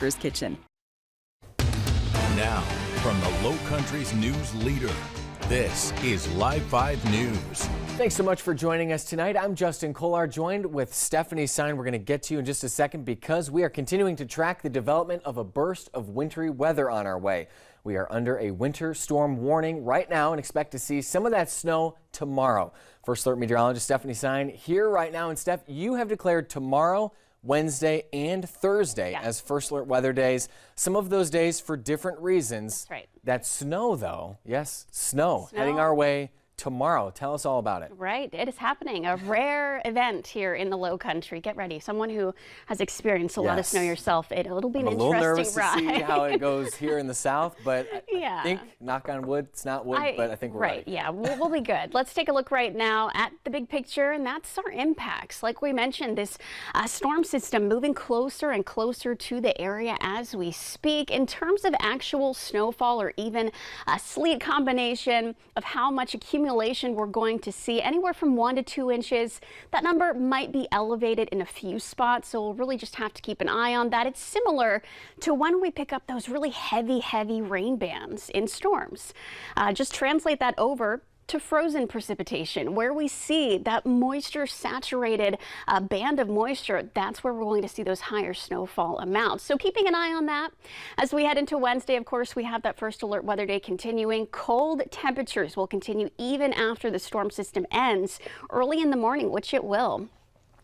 Kitchen. Now, from the Low Country's news leader, this is Live 5 News. Thanks so much for joining us tonight. I'm Justin Kolar, joined with Stephanie Sine. We're going to get to you in just a second because we are continuing to track the development of a burst of wintry weather on our way. We are under a winter storm warning right now and expect to see some of that snow tomorrow. First Alert meteorologist Stephanie Sine here right now. And Steph, you have declared tomorrow, Wednesday and Thursday as First Alert weather days. Some of those days for different reasons. That's right. That snow, though, yes, snow heading our way tomorrow. Tell us all about it. Right. It is happening. A rare event here in the Low Country. Get ready. Someone who has experienced a lot of snow yourself. It'll be an interesting ride. I'm a little nervous to see how it goes here in the south, but yeah. I think, knock on wood, it's not wood, but I think we're right. Yeah, we'll be good. Let's take a look right now at the big picture, and that's our impacts. Like we mentioned, this storm system moving closer and closer to the area as we speak. In terms of actual snowfall or even a sleet combination of how much accumulation we're going to see, anywhere from 1 to 2 inches. That number might be elevated in a few spots, so we'll really just have to keep an eye on that. It's similar to when we pick up those really heavy rain bands in storms. Just translate that over to frozen precipitation, where we see that moisture saturated band of moisture. That's where we're going to see those higher snowfall amounts. So keeping an eye on that as we head into Wednesday. Of course, we have that First Alert weather day continuing. Cold temperatures will continue even after the storm system ends early in the morning, which it will.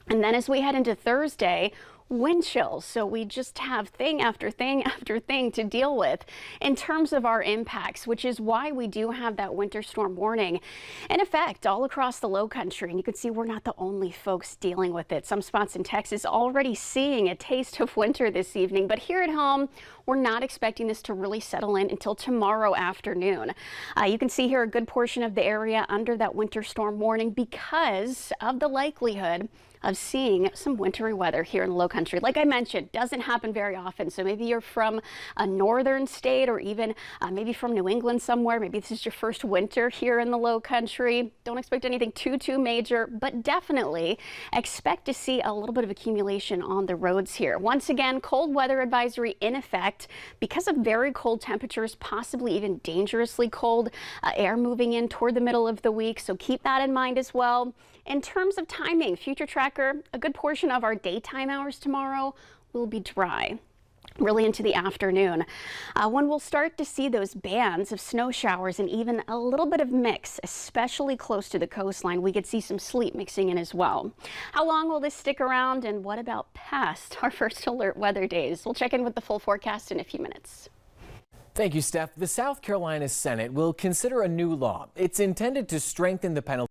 And then as we head into Thursday, wind chills. So we just have thing after thing after thing to deal with in terms of our impacts, which is why we do have that winter storm warning in effect all across the Low Country. And you can see we're not the only folks dealing with it. Some spots in Texas already seeing a taste of winter this evening. But here at home, we're not expecting this to really settle in until tomorrow afternoon. You can see here a good portion of the area under that winter storm warning because of the likelihood of seeing some wintry weather here in the Low Country. Like I mentioned, doesn't happen very often. So maybe you're from a northern state or even maybe from New England somewhere. Maybe this is your first winter here in the Low Country. Don't expect anything too major, but definitely expect to see a little bit of accumulation on the roads here. Once again, cold weather advisory in effect because of very cold temperatures, possibly even dangerously cold air moving in toward the middle of the week. So keep that in mind as well. In terms of timing, Future Tracker, a good portion of our daytime hours tomorrow will be dry, really into the afternoon, when we'll start to see those bands of snow showers and even a little bit of mix, especially close to the coastline. We could see some sleet mixing in as well. How long will this stick around, and what about past our First Alert weather days? We'll check in with the full forecast in a few minutes. Thank you, Steph. The South Carolina Senate will consider a new law. It's intended to strengthen the penalty